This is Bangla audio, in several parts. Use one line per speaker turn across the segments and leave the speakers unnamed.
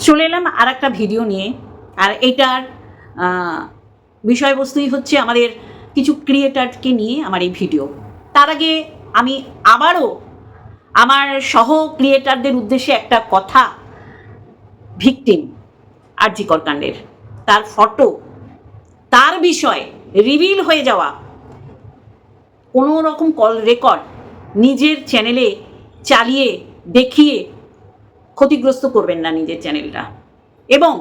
চলে এলাম আর একটা ভিডিও নিয়ে। আর এটার বিষয়বস্তুই হচ্ছে আমাদের কিছু ক্রিয়েটারকে নিয়ে আমার এই ভিডিও। তার আগে আমি আবারও আমার সহ ক্রিয়েটারদের উদ্দেশ্যে একটা কথা, ভিকটিম আরজি কর কাণ্ডের তার ফটো, তার বিষয় রিভিল হয়ে যাওয়া, কোনো রকম কল রেকর্ড নিজের চ্যানেলে চালিয়ে দেখিয়ে ক্ষতিগ্রস্ত করবেন না নিজের চ্যানেলটা। এবং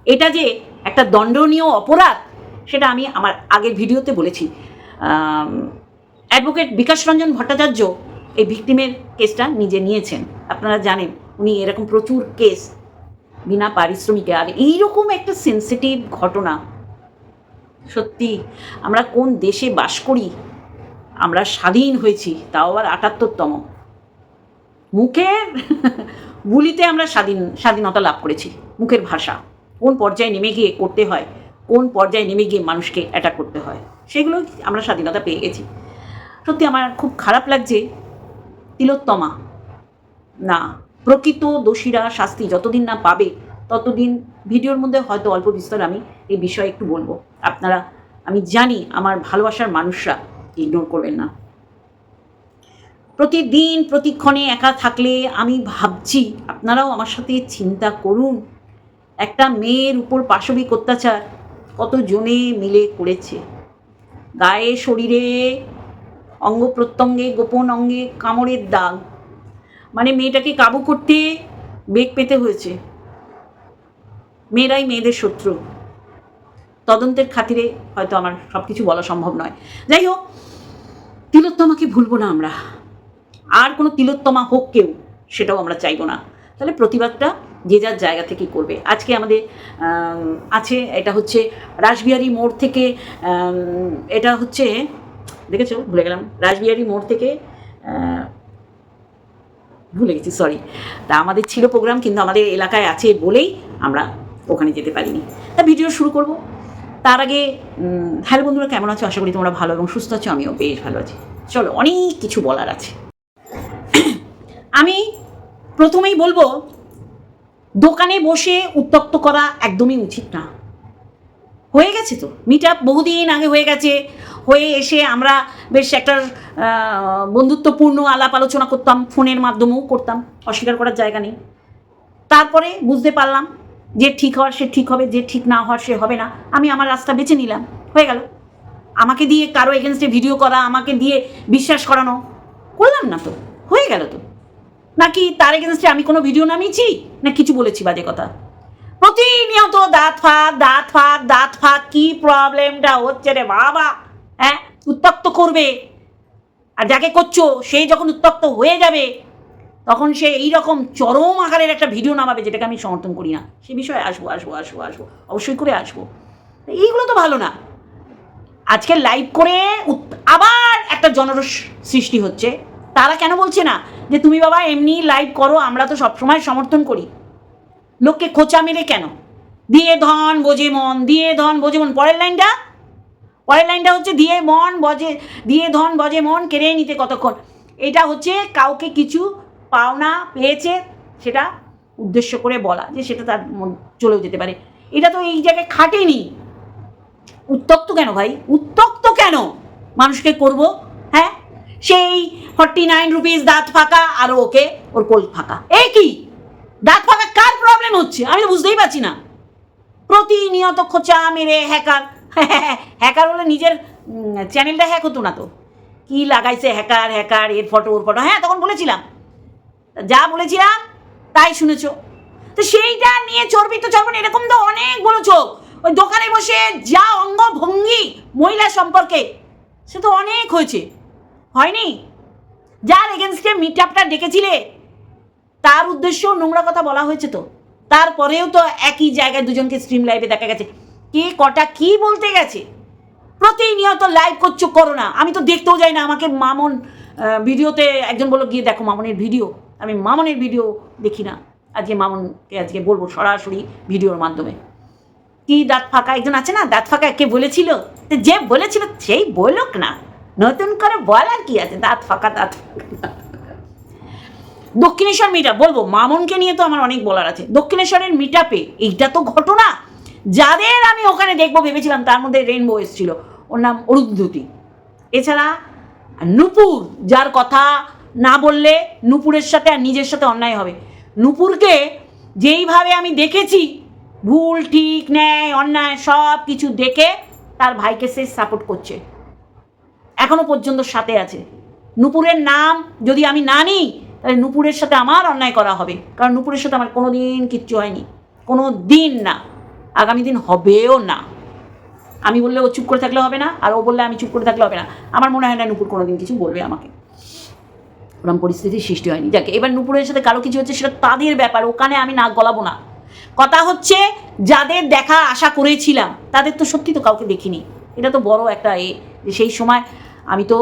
এটা যে একটা দণ্ডনীয় অপরাধ সেটা আমি আমার আগের ভিডিওতে বলেছি। অ্যাডভোকেট বিকাশ রঞ্জন ভট্টাচার্য এই ভিকটিমের কেসটা নিজে নিয়েছেন, আপনারা জানেন। উনি এরকম প্রচুর কেস বিনা পারিশ্রমিকে, আর এইরকম একটা সেন্সিটিভ ঘটনা, সত্যি আমরা কোন দেশে বাস করি? আমরা স্বাধীন হয়েছি, তাও আবার ৭৮তম। মুখের গুলিতে আমরা স্বাধীনতা লাভ করেছি। মুখের ভাষা কোন পর্যায়ে নেমে গিয়ে করতে হয়, কোন পর্যায়ে নেমে গিয়ে মানুষকে অ্যাটাক করতে হয়, সেগুলো আমরা স্বাধীনতা পেয়ে গেছি। সত্যি আমার খুব খারাপ লাগছে। তিলোত্তমা না, প্রকৃত দোষীরা শাস্তি যতদিন না পাবে ততদিন ভিডিওর মধ্যে হয়তো অল্প বিস্তর আমি এই বিষয়ে একটু বলবো। আপনারা, আমি জানি আমার ভালোবাসার মানুষরা ইগনোর করবেন না। প্রতিদিন প্রতিক্ষণে একা থাকলে আমি ভাবছি, আপনারাও আমার সাথে চিন্তা করুন, একটা মেয়ের উপর পাশবিক অত্যাচার কতজনে মিলে করেছে। গায়ে শরীরে অঙ্গ প্রত্যঙ্গে গোপন অঙ্গে কামড়ের দাগ, মানে মেয়েটাকে কাবু করতে বেগ পেতে হয়েছে। মেয়েরাই মেয়েদের শত্রু। তদন্তের খাতিরে হয়তো আমার সব কিছু বলা সম্ভব নয়। যাই হোক, তিলোত্তমাকে ভুলবো না আমরা, আর কোনো তিলোত্তমা হোক কেউ, সেটাও আমরা চাইবো না। তাহলে প্রতিবাদটা যে যার জায়গা থেকেই করবে। আজকে আমাদের আছে, এটা হচ্ছে রাসবিহারী মোড় থেকে, এটা হচ্ছে দেখেছো, ভুলে গেলাম, রাসবিহারী মোড় থেকে ভুলে গেছি, সরি। তা আমাদের ছিল প্রোগ্রাম, কিন্তু আমাদের এলাকায় আছে বলেই আমরা ওখানে যেতে পারিনি। তা ভিডিও শুরু করব। তার আগে হ্যালো বন্ধুরা, কেমন আছো? আশা করি তোমরা ভালো এবং সুস্থ আছো। আমিও বেশ ভালো আছি। চলো, অনেক কিছু বলার আছে। আমি প্রথমেই বলবো, দোকানে বসে উত্তক্ত করা একদমই উচিত না। হয়ে গেছে তো মিট আপ, বহুদিন আগে হয়ে গেছে। হয়ে এসে আমরা বেশ একটা বন্ধুত্বপূর্ণ আলাপ আলোচনা করতাম, ফোনের মাধ্যমেও করতাম, অস্বীকার করার জায়গা নেই। তারপরে বুঝতে পারলাম যে ঠিক হওয়ার সে ঠিক হবে, যে ঠিক না হওয়ার সে হবে না। আমি আমার রাস্তা বেছে নিলাম, হয়ে গেল। আমাকে দিয়ে কারো এগেনস্টে ভিডিও করা, আমাকে দিয়ে বিশ্বাস করানো করলাম না তো, হয়ে গেল তো। নাকি তার এগেনস্টে আমি কোনো ভিডিও নামিয়েছি না কিছু বলেছি বাজে কথা? প্রতিনিয়ত দাঁত ফাঁক, কি প্রবলেমটা হচ্ছে রে বাবা? হ্যাঁ, উত্তক্ত করবে, আর যাকে করছো সেই যখন উত্তক্ত হয়ে যাবে তখন সে এইরকম চরম আকারের একটা ভিডিও নামাবে, যেটাকে আমি সমর্থন করি না। সে বিষয়ে আসবো, অবশ্যই করে আসবো। এইগুলো তো ভালো না। আজকে লাইভ করে আবার একটা জনরোষ সৃষ্টি হচ্ছে। তারা কেন বলছে না যে তুমি বাবা এমনি লাইভ করো, আমরা তো সবসময় সমর্থন করি? লোককে খোঁচা মেরে কেন? দিয়ে ধন বোঝে মন, দিয়ে ধন বোঝে মন। পরের লাইনটা হচ্ছে দিয়ে ধন বজে মন কেড়ে নিতে কতক্ষণ। এটা হচ্ছে কাউকে কিছু পাওনা পেয়েছে সেটা উদ্দেশ্য করে বলা, যে সেটা তার চলেও যেতে পারে। এটা তো এই জায়গায় খাটেনি। উত্তক্ত কেন ভাই? উত্তক্ত কেন মানুষকে করব? হ্যাঁ, সেই 49 রুপিস দাঁত ফাঁকা, আর ওকে ওর কোল ফাঁকা। এই কি দাঁত ফাঁকা কার প্রবলেম হচ্ছে? আমি তো বুঝতেই পারছি না। প্রতিনিয়ত খোঁচা মেরে হ্যাকার হলে নিজের চ্যানেলটা হ্যাক হতো না তো? কি লাগাইছে হ্যাকার, এর ফটো ওর ফটো। হ্যাঁ, তখন বলেছিলাম, যা বলেছিলাম তাই শুনেছো। তো সেইটা নিয়ে চর্বি তো চর্বণ, এরকম তো অনেক বলেছো। ওই দোকানে বসে যা অঙ্গভঙ্গি মহিলা সম্পর্কে, সে তো অনেক হয়েছে, হয়নি? যার এগেনস্টে মিট আপটা ডেকেছিলে তার উদ্দেশ্য নোংরা কথা বলা হয়েছে তো। তারপরেও তো একই জায়গায় দুজনকে স্ট্রিম লাইভে দেখা গেছে। কে কটা কি বলতে গেছে? প্রতিনিয়ত লাইভ করছো, করো না। আমি তো দেখতেও যাই না। আমাকে মামন ভিডিওতে একজন বললো গিয়ে দেখো মামনের ভিডিও। আমি মামনের ভিডিও দেখি না। আজকে বলবো সরাসরি ভিডিওর মাধ্যমে। কি দাঁত ফাঁকা একজন আছে না, দাঁত ফাঁকা কে বলেছিল? যে বলেছিল সেই বলুক না, নতুন করে বলার কি আছে? দাঁত ফাঁকা দক্ষিণেশ্বর মিট আপ বলবো, মামনকে নিয়ে তো আমার অনেক বলার আছে। দক্ষিণেশ্বরের মিট আপে এইটা তো ঘটনা, যাদের আমি ওখানে দেখবো ভেবেছিলাম তার মধ্যে রেইনবো এসেছিল, ওর নাম অরুন্ধতী। এছাড়া নূপুর, যার কথা না বললে নূপুরের সাথে আর নিজের সাথে অন্যায় হবে। নূপুরকে যেইভাবে আমি দেখেছি, ভুল ঠিক ন্যায় অন্যায় সব কিছু দেখে তার ভাইকে সে সাপোর্ট করছে, এখনো পর্যন্ত সাথে আছে। নূপুরের নাম যদি আমি না নিই তাহলে নূপুরের সাথে আমার অন্যায় করা হবে, কারণ নূপুরের সাথে আমার কোনো দিন কিচ্ছু হয়নি, কোনো দিন না, আগামী দিন হবেও না। আমি বললে ও চুপ করে থাকলে হবে না, আর ও বললে আমি চুপ করে থাকলে হবে না। আমার মনে হয় না নূপুর কোনো দিন কিছু বলবে আমাকে, ওরকম পরিস্থিতির সৃষ্টি হয়নি। যাকে এবার নূপুরের সাথে কারো কিছু হচ্ছে সেটা তাদের ব্যাপার, ওখানে আমি নাক গলাবো না। কথা হচ্ছে যাদের দেখা আশা করেছিলাম তাদের তো সত্যি তো কাউকে দেখিনি। এটা তো বড় একটা যে সেই সময় আমি তো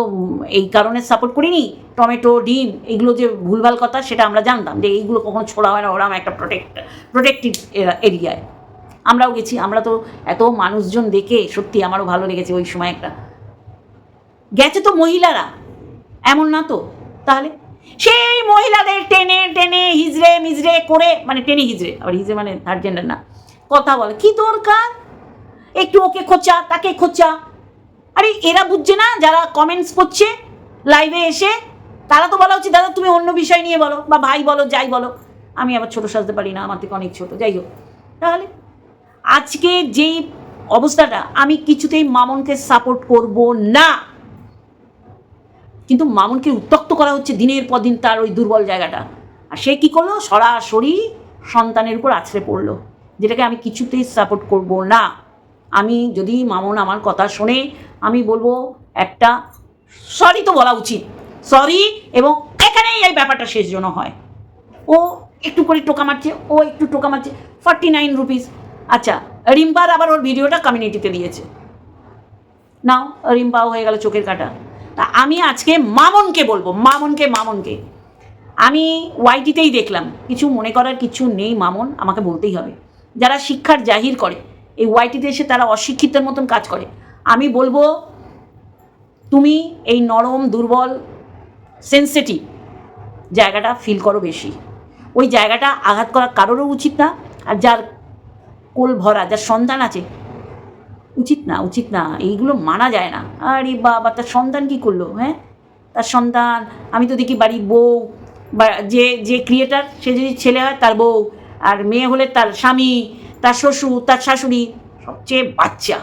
এই কারণে সাপোর্ট করিনি, টমেটো ডিম এগুলো যে ভুলভাল কথা সেটা আমরা জানতাম যে এইগুলো কখনো ছোড়া হয় না, ওরকম একটা প্রোটেক্টিভ এরিয়ায় আমরাও গেছি। আমরা তো এত মানুষজন দেখে সত্যি আমারও ভালো লেগেছে ওই সময়। একটা গেছে তো মহিলারা, এমন না তো, তাহলে সেই মহিলাদের টেনে টেনে হিজড়ে মিজড়ে করে, মানে টেনে হিজড়ে, আবার হিজড়ে মানে থার্ড জেন্ডার না, কথা বলে কি দরকার, একটু ওকে খোঁচা তাকে খোঁচা। আরে এরা বুঝছে না যারা কমেন্টস করছে লাইভে এসে, তারা তো বলা উচিত দাদা তুমি অন্য বিষয় নিয়ে বলো, বা ভাই বলো যাই বলো। আমি আবার ছোটো সাজতে পারি না, আমার থেকে অনেক ছোটো, যাই হোক। তাহলে আজকে যেই অবস্থাটা, আমি কিছুতেই মামনকে সাপোর্ট করব না, কিন্তু মামনকে উত্তক্ত করা হচ্ছে দিনের পর দিন তার ওই দুর্বল জায়গাটা, আর সে কী করলো, সরাসরি সন্তানের উপর আছড়ে পড়লো, যেটাকে আমি কিছুতেই সাপোর্ট করব না। আমি যদি মামন আমার কথা শোনে, আমি বলবো একটা সরি তো বলা উচিত, সরি, এবং এখানেই এই ব্যাপারটা শেষ যেন হয়। ও একটু করে টোকা মারছে, ও একটু টোকা মারছে, 49 রুপিস। আচ্ছা, রিম্পার আবার ওর ভিডিওটা কমিউনিটিতে দিয়েছে, নাও রিম্পাও হয়ে গেল চোখের কাটা। তা আমি আজকে মামনকে বলবো, মামনকে আমি ওয়াইটিতেই দেখলাম, কিছু মনে করার কিছু নেই, মামন আমাকে বলতেই হবে। যারা শিক্ষার জাহির করে এই ওয়াইটিতে এসে তারা অশিক্ষিতের মতন কাজ করে। আমি বলবো তুমি এই নরম দুর্বল সেন্সিটিভ জায়গাটা ফিল করো বেশি, ওই জায়গাটা আঘাত করা কারোরও উচিত না। আর যার কোল ভরা, যার সন্তান আছে, উচিত না, এইগুলো মানা যায় না। আরে বাবা, তার সন্তান কী করলো? হ্যাঁ, তার সন্তান, আমি তো দেখি বাড়ির বউ, বা যে ক্রিয়েটার সে যদি ছেলে হয় তার বউ, আর মেয়ে হলে তার স্বামী, তার শ্বশুর, তার শাশুড়ি, সবচেয়ে বাচ্চা।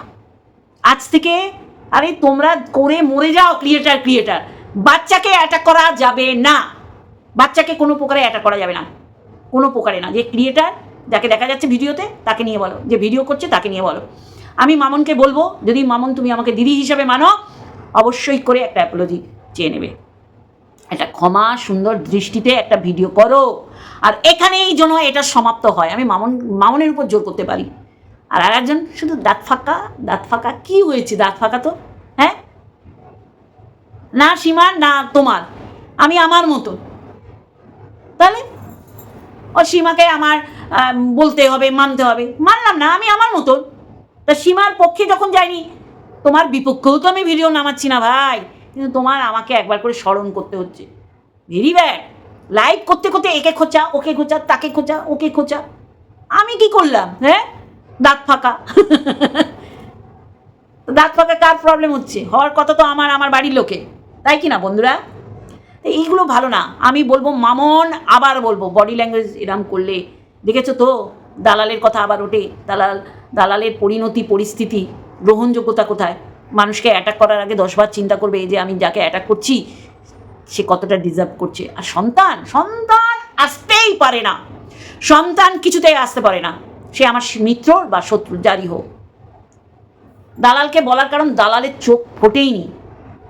আজ থেকে আরে তোমরা করে মরে যাও ক্রিয়েটার, বাচ্চাকে অ্যাটাক করা যাবে না, বাচ্চাকে কোনো প্রকারে অ্যাটাক করা যাবে না, কোনো প্রকারে না। যে ক্রিয়েটার যাকে দেখা যাচ্ছে ভিডিওতে তাকে নিয়ে বলো, যে ভিডিও করছে তাকে নিয়ে বলো। আমি মামনকে বলবো, যদি মামন তুমি আমাকে দিদি হিসাবে মানো, অবশ্যই করে একটা অ্যাপোলজি চেয়ে নেবে, একটা ক্ষমা সুন্দর দৃষ্টিতে একটা ভিডিও করো, আর এখানেই যেন এটা সমাপ্ত হয়। আমি মামনের উপর জোর করতে পারি। আর একজন শুধু দাঁত ফাঁকা কি হয়েছে? দাঁত ফাঁকা তো, হ্যাঁ, না সীমার না তোমার, আমি আমার মতো। তাহলে ও সীমাকে আমার বলতে হবে, মানতে হবে, মানলাম না, আমি আমার মতন। তা সীমার পক্ষে যখন যাইনি, তোমার বিপক্ষেও তো আমি ভিডিও নামাচ্ছি না ভাই, কিন্তু তোমার আমাকে একবার করে স্মরণ করতে হচ্ছে। Very bad. লাইভ করতে করতে একে খোঁচা, ওকে খোঁচা, তাকে খোঁচা, ওকে খোঁচা। আমি কি করলাম? হ্যাঁ, দাঁত ফাঁকা দাঁত ফাঁকা কার প্রবলেম হচ্ছে? হওয়ার কথা তো আমার বাড়ির লোকে, তাই কি না বন্ধুরা? এইগুলো ভালো না। আমি বলবো মামন, আবার বলবো বডি ল্যাঙ্গুয়েজ এরম করলে, দেখেছো তো দালালের কথা আবার ওঠে, দালালের পরিণতি পরিস্থিতি গ্রহণযোগ্যতা কোথায়? মানুষকে অ্যাটাক করার আগে 10 বার চিন্তা করবে যে আমি যাকে অ্যাটাক করছি সে কতটা ডিজার্ভ করছে। আর সন্তান আসতেই পারে না, সন্তান কিছুতেই আসতে পারে না, সে আমার মিত্র বা শত্রু যারই হোক। দালালকে বলার কারণ দালালের চোখ ফোটেইনি,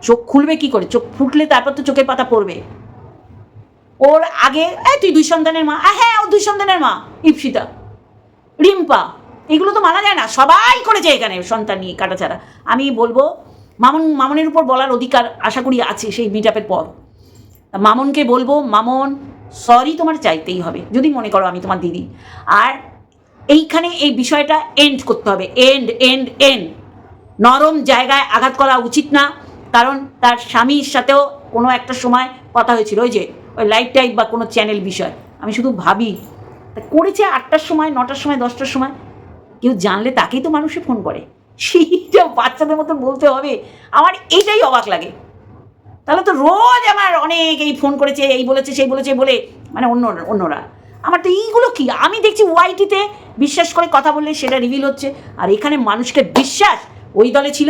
চোখ খুলবে কি করে? চোখ ফুটলে তারপর তো চোখের পাতা পড়বে। ওর আগে তুই 2 সন্তানের মা, হ্যাঁ ও 2 সন্তানের মা, ইপসিতা, রিম্পা, এগুলো তো মানা যায় না। সবাই করেছে এখানে সন্তান নিয়ে কাটাছাড়া। আমি বলবো মামনের উপর বলার অধিকার আশা করি আছে সেই মিট আপের পর। মামনকে বলবো, মামন সরি তোমার চাইতেই হবে, যদি মনে করো আমি তোমার দিদি। আর এইখানে এই বিষয়টা এন্ড করতে হবে, এন্ড। নরম জায়গায় আঘাত করা উচিত না, কারণ তার স্বামীর সাথেও কোনো একটা সময় কথা হয়েছিল, ওই যে ওই লাইভ টাইপ বা কোনো চ্যানেল বিষয়। আমি শুধু ভাবি তা করেছে 8টার সময়, 9টার সময়, 10টার সময়, কেউ জানলে তাকেই তো মানুষে ফোন করে, সেইটা বাচ্চাদের মতন বলতে হবে। আমার এইটাই অবাক লাগে। তাহলে তো রোজ আমার অনেক এই ফোন করেছে, এই বলেছে, সেই বলেছে বলে, মানে অন্যরা। আমার তো এইগুলো কি, আমি দেখছি ওয়াইটিতে বিশ্বাস করে কথা বললে সেটা রিভিল হচ্ছে, আর এখানে মানুষকে বিশ্বাস ওই দলে ছিল,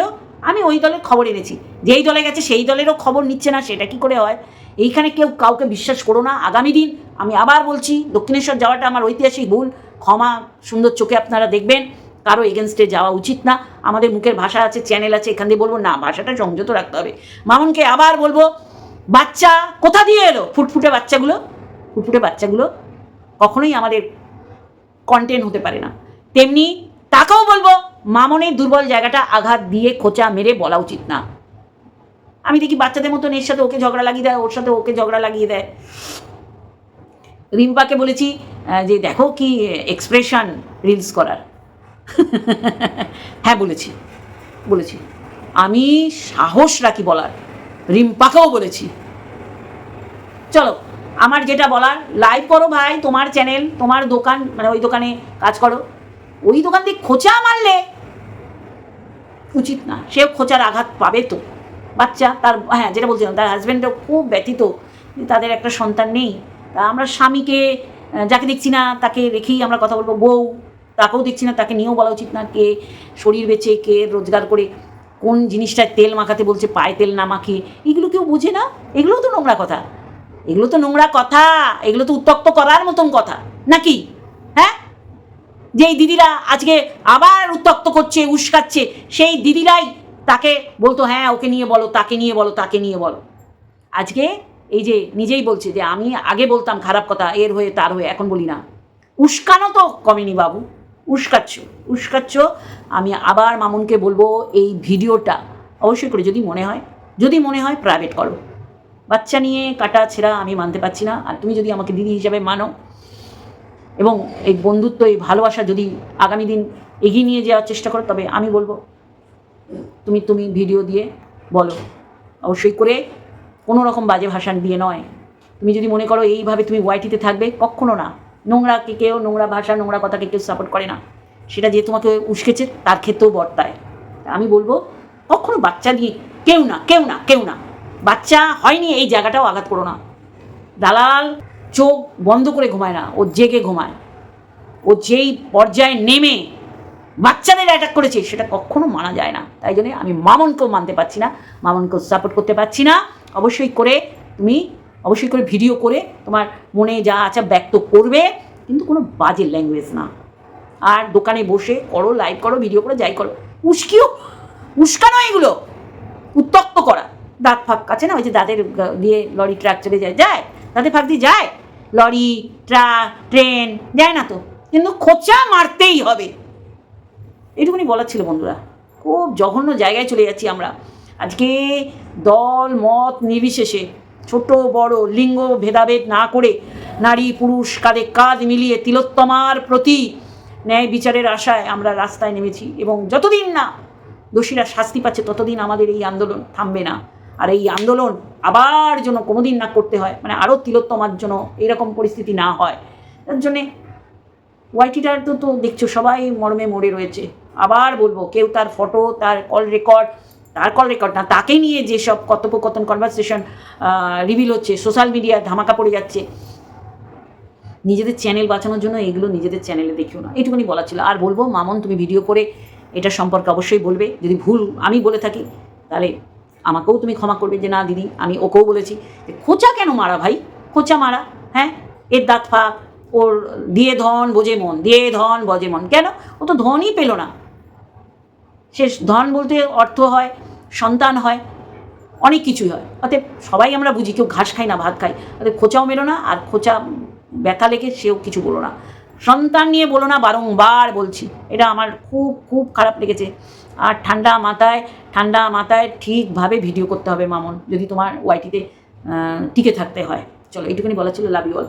আমি ওই দলের খবর এনেছি, যেই দলে গেছে সেই দলেরও খবর নিচ্ছে না, সেটা কি করে হয়? এইখানে কেউ কাউকে বিশ্বাস করো না। আগামী দিন আমি আবার বলছি, দক্ষিণেশ্বর যাওয়াটা আমার ঐতিহাসিক ভুল, ক্ষমা সুন্দর চোখে আপনারা দেখবেন, কারো এগেনস্টে যাওয়া উচিত না। আমাদের মুখের ভাষা আছে, চ্যানেল আছে, এখান দিয়ে বলবো না, ভাষাটা সংযত রাখতে হবে। মামুনকে আবার বলবো, বাচ্চা কোথা দিয়ে এলো? ফুটফুটে বাচ্চাগুলো কখনোই আমাদের কন্টেন্ট হতে পারে না। তেমনি তাকেও বলবো, মামনের দুর্বল জায়গাটা আঘাত দিয়ে খোঁচা মেরে বলা উচিত না। আমি দেখি বাচ্চাদের মতন এর সাথে ওকে ঝগড়া লাগিয়ে দেয়, ওর সাথে ওকে ঝগড়া লাগিয়ে দেয়। রিম্পাকে বলেছি যে দেখো কি এক্সপ্রেশন রিলস করার। হ্যাঁ বলেছি আমি সাহস রাখি বলার, রিম্পাকেও বলেছি। চলো, আমার যেটা বলার, লাইভ করো ভাই, তোমার চ্যানেল, তোমার দোকান, মানে ওই দোকানে কাজ করো, ওই দোকান দিয়ে খোঁচা মারলে উচিত না। সেও খোঁচার আঘাত পাবে তো। বাচ্চা তার, হ্যাঁ যেটা বলছিলাম, তার হাজব্যান্ডও খুব ব্যথিত, তাদের একটা সন্তান নেই। তা আমরা স্বামীকে, যাকে দেখছি না তাকে রেখেই আমরা কথা বলবো, বউ তাকেও দেখছি না, তাকে নিয়েও বলা উচিত না। কে শরীর বেচে, কে রোজগার করে, কোন জিনিসটায় তেল মাখাতে বলছে, পায়ে তেল না মাখিয়ে, এগুলো কেউ বোঝে না। এগুলোও তো নোংরা কথা, এগুলো তো উত্তক্ত করার মতন কথা নাকি? হ্যাঁ, যেই দিদিরা আজকে আবার উত্তক্ত করছে, উস্কাচ্ছে, সেই দিদিরাই তাকে বলতো হ্যাঁ ওকে নিয়ে বলো, তাকে নিয়ে বলো। আজকে এই যে নিজেই বলছে যে আমি আগে বলতাম খারাপ কথা এর হয়ে তার হয়ে, এখন বলি না। উস্কানো তো কমেনি বাবু, উস্কাচ্ছ। আমি আবার মামুনকে বলবো, এই ভিডিওটা অবশ্যই করে যদি মনে হয় প্রাইভেট করো। বাচ্চা নিয়ে কাটা ছেঁড়া আমি মানতে পারছি না। আর তুমি যদি আমাকে দিদি হিসাবে মানো এবং এই বন্ধুত্ব, এই ভালোবাসা যদি আগামী দিন এগিয়ে নিয়ে যাওয়ার চেষ্টা করো, তবে আমি বলবো তুমি ভিডিও দিয়ে বলো, অবশ্যই করে কোনো রকম বাজে ভাষা দিয়ে নয়। তুমি যদি মনে করো এইভাবে তুমি ওয়াইটিতে থাকবে, কখনো না। নোংরা ভাষা, নোংরা কথাকে কেউ সাপোর্ট করে না। সেটা যে তোমাকে উস্কেছে তার ক্ষেত্রেও বর্তায়। আমি বলবো কখনো বাচ্চা নিয়ে কেউ না বাচ্চা হয়নি এই জায়গাটাও আঘাত করো না। দালাল চোখ বন্ধ করে ঘুমায় না, ও জেগে ঘুমায়। ও যেই পর্যায়ে নেমে বাচ্চাদের অ্যাটাক করেছে সেটা কখনো মানা যায় না। তাই জন্য আমি মামুনকেও মানতে পারছি না, মামুনকেও সাপোর্ট করতে পারছি না। অবশ্যই করে ভিডিও করে তোমার মনে যা আছে ব্যক্ত করবে, কিন্তু কোনো বাজে ল্যাঙ্গুয়েজ না। আর দোকানে বসে করো, লাইভ করো, ভিডিও করো, যাই করো, উস্কানো, এগুলো উত্তক্ত করা। দাঁত ফাঁক আছে না, ওই যে দাঁতের দিয়ে লরি ট্রাক চলে যায়, দাঁতের ফাঁক দিয়ে যায় লরি, ট্রাক, ট্রেন, যায় না তো, কিন্তু খোঁচা মারতেই হবে। এইটুকুনি বলার ছিল বন্ধুরা। খুব জঘন্য জায়গায় চলে যাচ্ছি আমরা আজকে। দল মত নির্বিশেষে, ছোট বড় লিঙ্গ ভেদাভেদ না করে, নারী পুরুষ কাঁধে কাঁধ মিলিয়ে তিলোত্তমার প্রতি ন্যায় বিচারের আশায় আমরা রাস্তায় নেমেছি। এবং যতদিন না দোষীরা শাস্তি পাচ্ছে, ততদিন আমাদের এই আন্দোলন থামবে না। আর এই আন্দোলন আবার যেন কোনোদিন না করতে হয়, মানে আরও তিলোত্তমার জন্য এরকম পরিস্থিতি না হয়। তার জন্যে ওয়াইটিটার তো দেখছো সবাই মর্মে মরে রয়েছে। আবার বলবো, কেউ তার ফটো, তার কল রেকর্ড না, তাকে নিয়ে যেসব কথোপকথন, কনভারসেশন রিভিল হচ্ছে, সোশ্যাল মিডিয়ায় ধামাকা পড়ে যাচ্ছে, নিজেদের চ্যানেল বাঁচানোর জন্য এগুলো নিজেদের চ্যানেলে দেখিও না। এইটুকুনি বলা ছিল। আর বলবো, মামুন তুমি ভিডিও করে এটা সম্পর্কে অবশ্যই বলবে। যদি ভুল আমি বলে থাকি তাহলে আমাকেও তুমি ক্ষমা করবে, যে না দিদি আমি ওকেও বলেছি যে খোঁচা কেন মারা ভাই, খোঁচা মারা, হ্যাঁ এর দাঁত ফাঁক, ওর দিয়ে ধন বোঝে মন, কেন? ও তো ধনই পেল না। সে ধন বলতে অর্থ হয়, সন্তান হয়, অনেক কিছুই হয়। অতএব সবাই আমরা বুঝি, কেউ ঘাস খায় না ভাত খায়। অতএব খোঁচাও মেরো না, আর খোঁচা ব্যথা লেগে সেও কিছু বলো না। সন্তান নিয়ে বলো না, বারংবার বলছি। এটা আমার খুব খুব খারাপ লেগেছে। আর ঠান্ডা মাথায় ঠিকভাবে ভিডিও করতে হবে মামুন, যদি তোমার ওয়াইটিতে টিকে থাকতে হয়। চলো, এইটুকুনি বলা ছিল। Love you all.